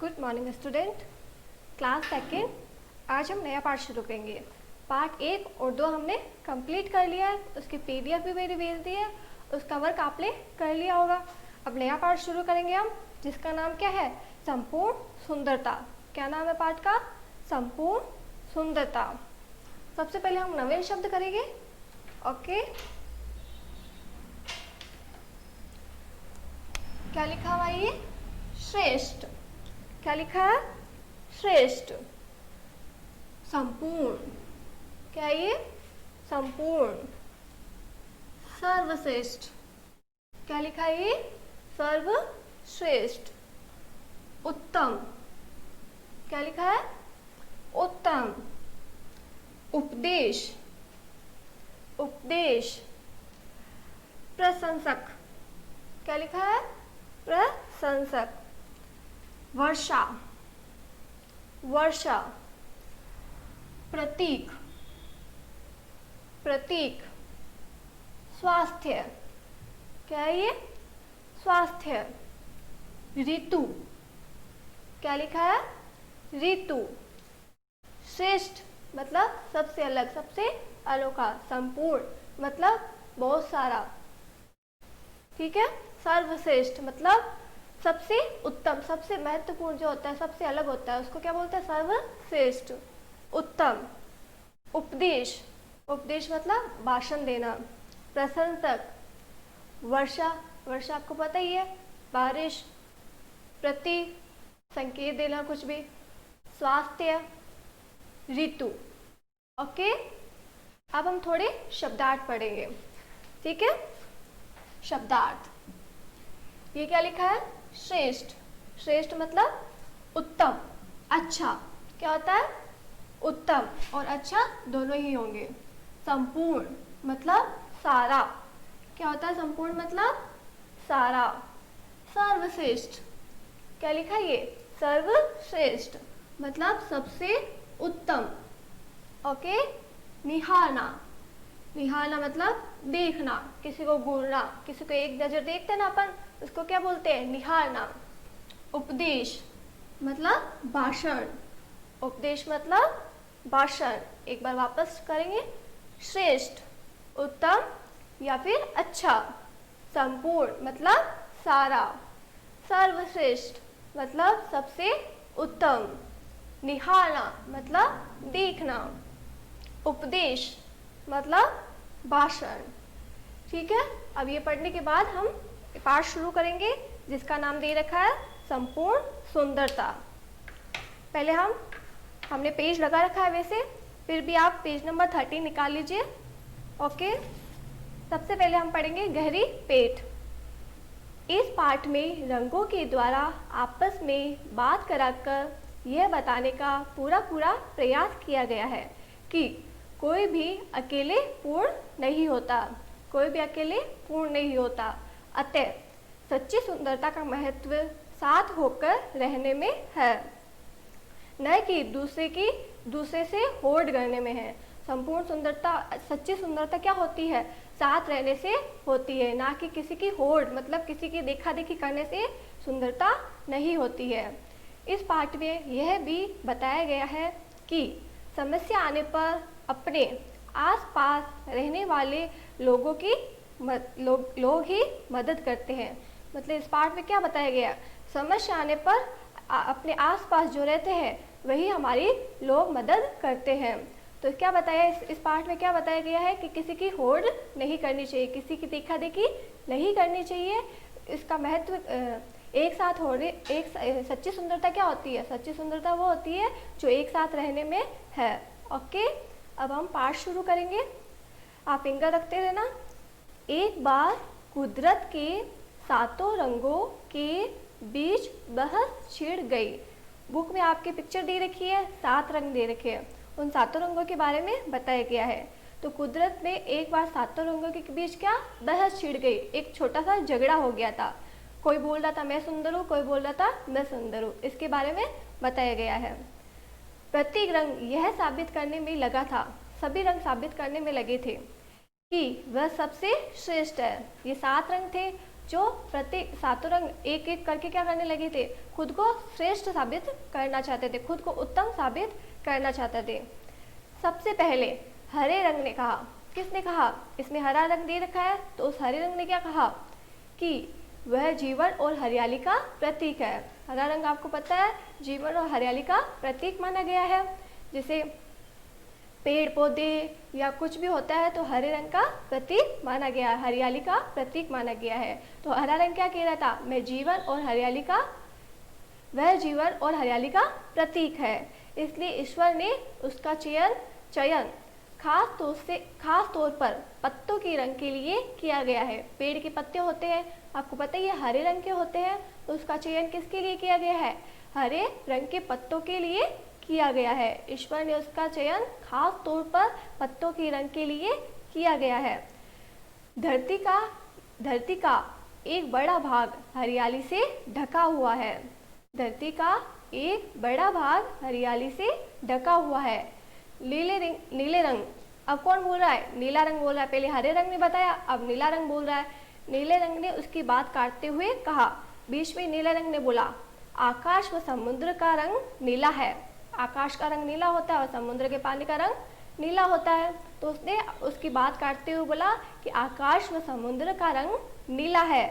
Good morning student, class second. आज हम नया पार्ट शुरू करेंगे। पार्ट 1 और 2 हमने कंप्लीट कर लिया है, उसकी पीडीएफ भी मैंने भेज दी है, उसका वर्क आपने कर लिया होगा। अब नया पार्ट शुरू करेंगे हम, जिसका नाम क्या है? संपूर्ण सुंदरता। क्या नाम है पार्ट का? संपूर्ण सुंदरता। सबसे पहले हम नवीन शब्द करेंगे। ओके, क्या लिखा हुआ है ये? श्रेष्ठ। क्या लिखा है? श्रेष्ठ। संपूर्ण। क्या ये? संपूर्ण। सर्वश्रेष्ठ। क्या लिखा है ये? सर्वश्रेष्ठ। उत्तम। क्या लिखा है? उत्तम। उपदेश। उपदेश। प्रशंसक। क्या लिखा है? प्रशंसक। वर्षा। वर्षा। प्रतीक। प्रतीक। स्वास्थ्य। क्या है ये? स्वास्थ्य। ऋतु। क्या लिखा है? ऋतु। श्रेष्ठ मतलब सबसे अलग, सबसे अनोखा। संपूर्ण मतलब बहुत सारा। ठीक है। सर्वश्रेष्ठ मतलब सबसे उत्तम, सबसे महत्वपूर्ण जो होता है, सबसे अलग होता है, उसको क्या बोलते हैं? सर्वश्रेष्ठ। उत्तम। उपदेश। उपदेश मतलब भाषण देना। प्रशंसक। वर्षा। वर्षा आपको पता ही है, बारिश। प्रति संकेत देना कुछ भी। स्वास्थ्य। ऋतु। ओके, अब हम थोड़े शब्दार्थ पढ़ेंगे। ठीक है। शब्दार्थ, ये क्या लिखा है? श्रेष्ठ। श्रेष्ठ मतलब उत्तम, अच्छा। क्या होता है? उत्तम और अच्छा दोनों ही होंगे। संपूर्ण मतलब सारा। क्या होता है संपूर्ण मतलब? सारा। सर्वश्रेष्ठ। क्या लिखा है ये? सर्वश्रेष्ठ मतलब सबसे उत्तम। ओके। निहारना। निहारना मतलब देखना, किसी को घूरना, किसी को एक नजर देखते हैं ना अपन, उसको क्या बोलते हैं? निहारना। उपदेश मतलब भाषण। उपदेश मतलब भाषण। एक बार वापस करेंगे। श्रेष्ठ, उत्तम या फिर अच्छा। संपूर्ण मतलब सारा। सर्वश्रेष्ठ मतलब सबसे उत्तम। निहारना मतलब देखना। उपदेश मतलब भाषण। ठीक है। अब ये पढ़ने के बाद हम पाठ शुरू करेंगे, जिसका नाम दे रखा है संपूर्ण सुंदरता। पहले हमने पेज लगा रखा है वैसे, फिर भी आप पेज नंबर 30 निकाल लीजिए। ओके। सबसे पहले हम पढ़ेंगे गहरी पेट। इस पाठ में रंगों के द्वारा आपस में बात कराकर यह बताने का पूरा प्रयास किया गया है कि कोई भी अकेले पूर्ण नहीं होता। कोई भी अकेले पूर्ण नहीं होता। अतः सच्ची सुंदरता का महत्व साथ होकर रहने में है, न कि दूसरे से होड़ करने में है। संपूर्ण सुंदरता, सच्ची सुंदरता क्या होती है? साथ रहने से होती है, ना कि किसी की होड़ मतलब किसी की देखा देखी करने से सुंदरता नहीं होती है। इस पाठ में यह भी बताया गया है कि समस्या आने पर अपने आसपास रहने वाले लोगों की लोग ही मदद करते हैं। मतलब इस पाठ में क्या बताया गया? समस्या आने पर अपने आसपास जो रहते हैं वही हमारी लोग मदद करते हैं। तो क्या बताया इस पाठ में? क्या बताया गया है कि किसी की होड़ नहीं करनी चाहिए, किसी की देखा देखी नहीं करनी चाहिए। इसका महत्व एक साथ हो रही। सच्ची सुंदरता क्या होती है? सच्ची सुंदरता वो होती है जो एक साथ रहने में है। ओके। अब हम पाठ शुरू करेंगे। आप फिंगर रखते रहना। एक बार कुदरत के सातों रंगों के बीच बहस छिड़ गई। बुक में आपकी पिक्चर दे रखी है, 7 रंग दे रखे हैं, उन 7 रंगों के बारे में बताया गया है। तो कुदरत में एक बार 7 रंगों के बीच क्या बहस छिड़ गई, एक छोटा सा झगड़ा हो गया था। कोई बोल रहा था मैं सुंदर हूँ, कोई बोल रहा था मैं सुंदर हूँ। इसके बारे में बताया गया है। प्रत्येक रंग यह साबित करने में लगा था, सभी रंग साबित करने में लगे थे कि वह सबसे श्रेष्ठ है। ये 7 रंग थे, जो प्रत्येक सातों रंग एक एक करके क्या करने लगे थे, खुद को श्रेष्ठ साबित करना चाहते थे, खुद को उत्तम साबित करना चाहते थे। सबसे पहले हरे रंग ने कहा, किसने कहा, इसमें हरा रंग दे रखा है, तो उस हरे रंग ने क्या कहा कि वह जीवन और हरियाली का प्रतीक है। हरा रंग आपको पता है जीवन और हरियाली का प्रतीक माना गया है। जैसे पेड़ पौधे या कुछ भी होता है तो हरे रंग का प्रतीक माना गया है, हरियाली का प्रतीक माना गया है। तो हरा रंग क्या कह रहा था, मैं जीवन और हरियाली का, वह जीवन और हरियाली का प्रतीक है। इसलिए ईश्वर ने उसका चयन खास तौर पर पत्तों के रंग के लिए किया गया है। पेड़ के पत्ते होते हैं, आपको पता ही है हरे रंग के होते हैं, तो उसका चयन किसके लिए किया गया है, हरे रंग के पत्तों के लिए किया गया है। ईश्वर ने उसका चयन खास तौर पर पत्तों के रंग के लिए किया गया है। धरती का एक बड़ा भाग हरियाली से ढका हुआ है। धरती का एक बड़ा भाग हरियाली से ढका हुआ है। नीले रंग, अब कौन बोल रहा है, नीला रंग बोल रहा है। पहले हरे रंग ने बताया, अब नीला रंग बोल रहा है। नीले रंग ने उसकी बात काटते हुए कहा, बीच में नीले रंग ने बोला, आकाश व समुद्र का रंग नीला है। आकाश का रंग नीला होता है और समुद्र के पानी का रंग नीला होता है। तो उसने उसकी बात काटते हुए बोला कि आकाश व समुद्र का रंग नीला है।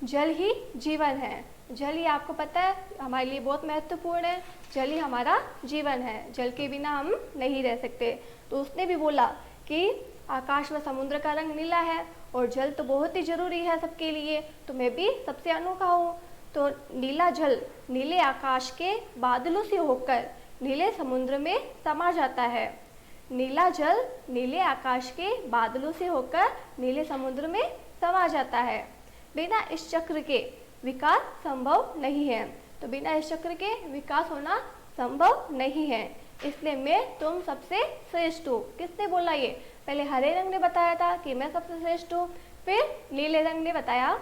जल ही जीवन है। जल ही आपको पता है हमारे लिए बहुत महत्वपूर्ण है, जल ही हमारा जीवन है, जल के बिना हम नहीं रह सकते। तो उसने भी बोला कि आकाश व समुद्र का रंग नीला है और जल तो बहुत ही जरूरी है सबके लिए, तो मैं भी सबसे अनोखा हूँ। तो नीला जल नीले आकाश के बादलों से होकर नीले समुद्र में समा जाता है। नीला जल नीले आकाश के बादलों से होकर नीले समुद्र में समा जाता है। बिना इस चक्र के विकास संभव नहीं है। तो बिना इस चक्र के विकास होना संभव नहीं है। इसलिए मैं तुम सबसे श्रेष्ठ हूँ। किसने बोला ये, पहले हरे रंग ने बताया था कि मैं सबसे श्रेष्ठ हूँ, फिर नीले रंग ने बताया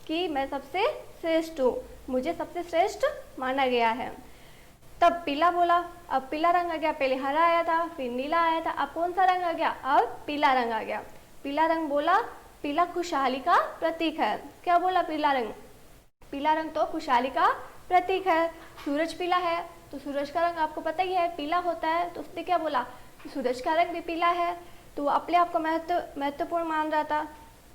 कि मैं सबसे श्रेष्ठ हूँ, मुझे सबसे श्रेष्ठ माना गया है। तब पीला बोला, अब पीला रंग आ गया, पहले हरा आया था फिर नीला आया था, अब कौन सा रंग आ गया, अब पीला रंग आ गया। पीला रंग बोला, पीला खुशहाली का प्रतीक है। क्या बोला पीला रंग, पीला रंग तो खुशहाली का प्रतीक है। सूरज पीला है तो सूरज का रंग आपको पता ही है पीला होता है, तो उसने क्या बोला, सूरज का रंग भी पीला है। तो वो अपने आप को महत्वपूर्ण मान रहा था।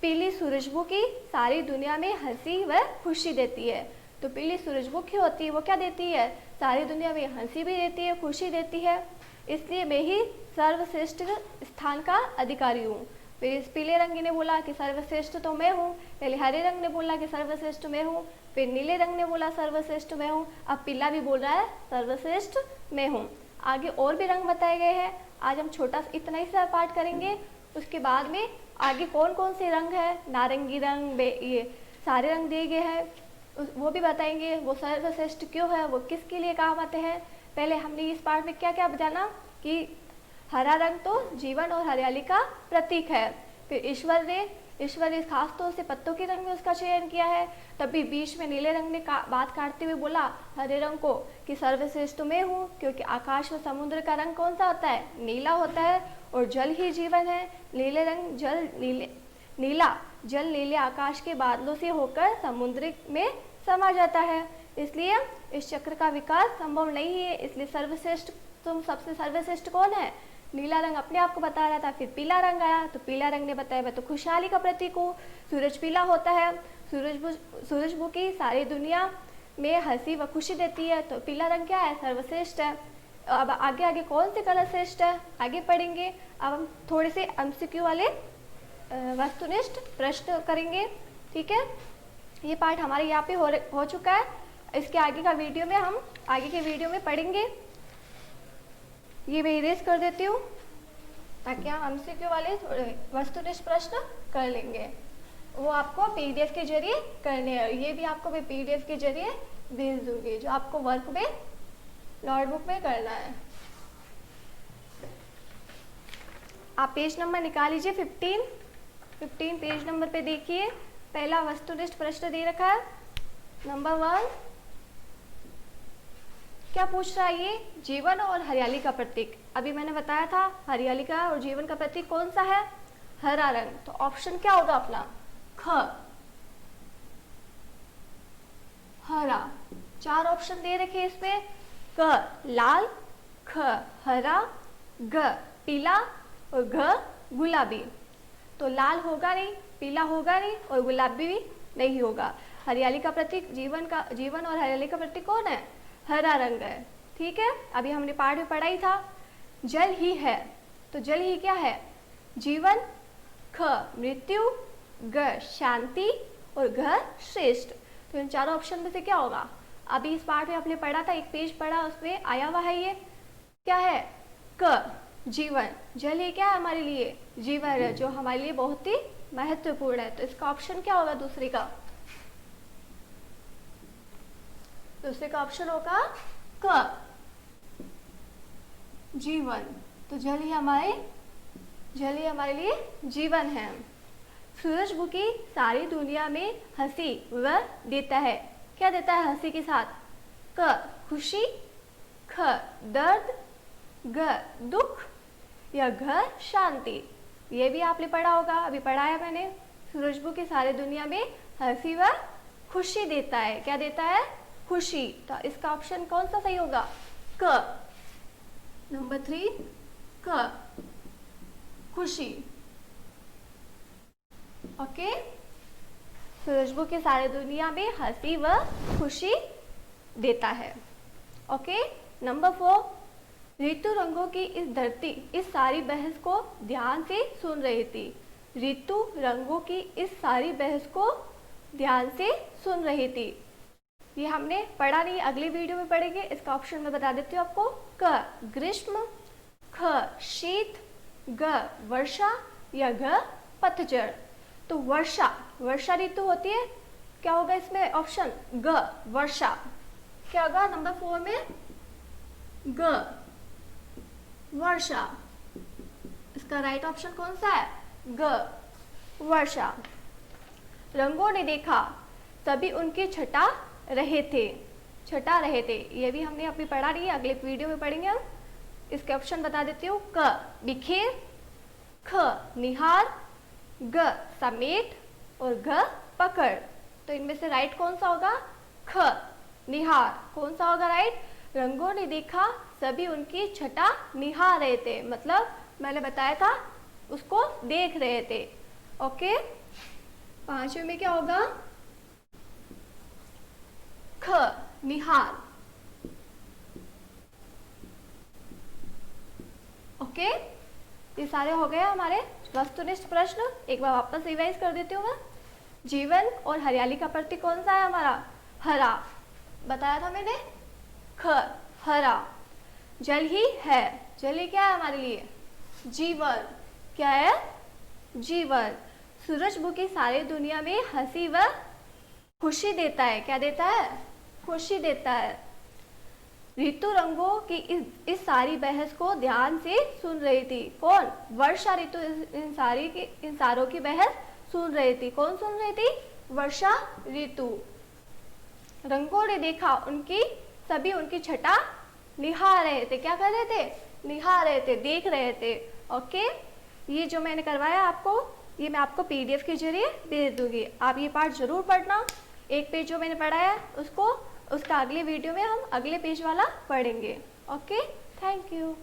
पीली सूरजमुखी सारी दुनिया में हंसी व खुशी देती है। तो पीली सूरजमुखी होती है वो क्या देती है, सारी दुनिया में हंसी भी देती है, खुशी देती है। इसलिए मैं ही सर्वश्रेष्ठ स्थान का अधिकारी हूँ। फिर इस पीले रंग ने बोला कि सर्वश्रेष्ठ तो मैं हूँ। पहले हरे रंग ने बोला कि सर्वश्रेष्ठ मैं हूँ, फिर नीले रंग ने बोला सर्वश्रेष्ठ मैं हूँ, अब पीला भी बोल रहा है सर्वश्रेष्ठ मैं हूँ। आगे और भी रंग बताए गए हैं। आज हम छोटा इतना ही सा पाठ करेंगे, उसके बाद में आगे कौन कौन से रंग है, नारंगी रंग, ये सारे रंग दिए गए हैं, वो भी बताएंगे। वो सर्वश्रेष्ठ क्यों है, वो किसके लिए काम आते हैं। पहले हमने इस पाठ में क्या क्या जाना कि हरा रंग तो जीवन और हरियाली का प्रतीक है। फिर ईश्वर ने खास तौर से पत्तों के रंग में उसका चयन किया है। तभी बीच में नीले रंग ने बात काटते हुए बोला हरे रंग को कि सर्वश्रेष्ठ तो मैं हूँ, क्योंकि आकाश व समुद्र का रंग कौन सा होता है, नीला होता है, और जल ही जीवन है। नीले रंग नीला जल नीले आकाश के बादलों से होकर समुद्र में समा जाता है। इसलिए इस चक्र का विकास संभव नहीं है। इसलिए सर्वश्रेष्ठ, तुम सबसे सर्वश्रेष्ठ कौन है, नीला रंग अपने आप को बता रहा था। फिर पीला रंग आया तो पीला रंग ने बताया मैं तो खुशहाली का प्रतीक हूँ। सूरज पीला होता है, सूरजमुखी सारी दुनिया में हंसी व खुशी देती है, तो पीला रंग क्या है, सर्वश्रेष्ठ है। अब आगे कौन से कलर श्रेष्ठ है आगे पढ़ेंगे। अब हम थोड़े से एमसीक्यू वाले वस्तुनिष्ठ प्रश्न करेंगे, ठीक है। ये पार्ट हमारे यहाँ पे हो चुका है। इसके आगे का वीडियो में हम आगे के वीडियो में पढ़ेंगे। ये मैं इरेज कर देती हूँ ताकि हम एमसीक्यू वाले थोड़े वस्तुनिष्ठ प्रश्न कर लेंगे। वो आपको पीडीएफ के जरिए करने हैं। ये भी आपको मैं पीडीएफ के जरिए भेज दूंगी, जो आपको वर्क में नोटबुक में करना है। आप पेज नंबर निकाल लीजिए 15 पेज नंबर पे देखिए। पहला वस्तुनिष्ठ प्रश्न दे रखा है नंबर 1। क्या पूछ रहा है ये, जीवन और हरियाली का प्रतीक। अभी मैंने बताया था हरियाली का और जीवन का प्रतीक कौन सा है, हरा रंग। तो ऑप्शन क्या होगा अपना, ख। हरा। 4 ऑप्शन दे रखे इसमें, क लाल, ख हरा, ग पीला और घ गुलाबी। तो लाल होगा नहीं, पीला होगा नहीं और गुलाबी भी नहीं होगा। हरियाली का प्रतीक, जीवन और हरियाली का प्रतीक कौन है? हरा रंग है। ठीक है, अभी हमने पाठ में पढ़ा ही था, जल ही है। तो जल ही क्या है? जीवन, ख मृत्यु, ग शांति और घ श्रेष्ठ। तो इन चारों ऑप्शन में से क्या होगा? अभी इस पाठ में आपने पढ़ा था, एक पेज पढ़ा, उसमें आया हुआ है ये क्या है? क जीवन। जल ही क्या है हमारे लिए? जीवन है, जो हमारे लिए बहुत ही महत्वपूर्ण है। तो इसका ऑप्शन क्या होगा दूसरे का? दूसरे का ऑप्शन होगा क जीवन। तो जल ही हमारे लिए जीवन है। सूरजमुखी सारी दुनिया में हंसी वह देता है। क्या देता है हंसी के साथ? क खुशी, ख दर्द, ग दुख या घ शांति। ये भी आपने पढ़ा होगा, अभी पढ़ाया मैंने। सूरजमुखी सारी दुनिया में हंसी व खुशी देता है। क्या देता है? खुशी। तो इसका ऑप्शन कौन सा सही होगा? क। नंबर 3 क खुशी। ओके, सूरजमुखी सारी दुनिया में हंसी व खुशी देता है। ओके, नंबर 4 ऋतु रंगों की इस धरती इस सारी बहस को ध्यान से सुन रही थी। ऋतु रंगों की इस सारी बहस को ध्यान से सुन रही थी। ये हमने पढ़ा नहीं, अगली वीडियो में पढ़ेंगे। इसका ऑप्शन मैं बता देती हूँ आपको, क ग्रीष्म, ख शीत, ग वर्षा या घ पतझड़। तो वर्षा ऋतु होती है, क्या होगा इसमें ऑप्शन? ग वर्षा। क्या होगा नंबर 4 में? ग वर्षा। इसका राइट ऑप्शन कौन सा है? ग वर्षा। रंगों ने देखा सभी उनकी छटा रहे थे। ये भी हमने अभी पढ़ा नहीं है, अगले वीडियो में पढ़ेंगे हम। इसके ऑप्शन बता देती हूँ, क बिखेर, ख निहार, ग समेट और घ पकड़। तो इनमें से राइट कौन सा होगा? ख निहार। कौन सा होगा राइट? रंगों ने देखा सभी उनकी छटा निहार रहे थे, मतलब मैंने बताया था उसको देख रहे थे। ओके, 5वें में क्या होगा? ख निहार। ओके, ये सारे हो गए हमारे वस्तुनिष्ठ प्रश्न। एक बार वापस रिवाइज कर देती हूँ मैं। जीवन और हरियाली का प्रतीक कौन सा है हमारा? हरा, बताया था मैंने। ख हरा। जल ही है, जल ही क्या है हमारे लिए? जीवन। क्या है? जीवन। सूरजमुखी सारी दुनिया में हंसी व खुशी देता है। क्या देता है? खुशी देता है। ऋतु रंगों की इस सारी बहस को ध्यान से सुन रही थी। कौन? वर्षा ऋतु इन सारों की बहस सुन रही थी। कौन सुन रही थी? वर्षा ऋतु। रंगों ने देखा सभी उनकी छटा निहार रहे थे। क्या कर रहे थे? निहार रहे थे, देख रहे थे। ओके, ये जो मैंने करवाया आपको, ये मैं आपको PDF के जरिए भेज दूंगी। आप ये पार्ट जरूर पढ़ना। एक पेज जो मैंने पढ़ाया उसका अगले वीडियो में हम अगले पेज वाला पढ़ेंगे। Okay, thank you.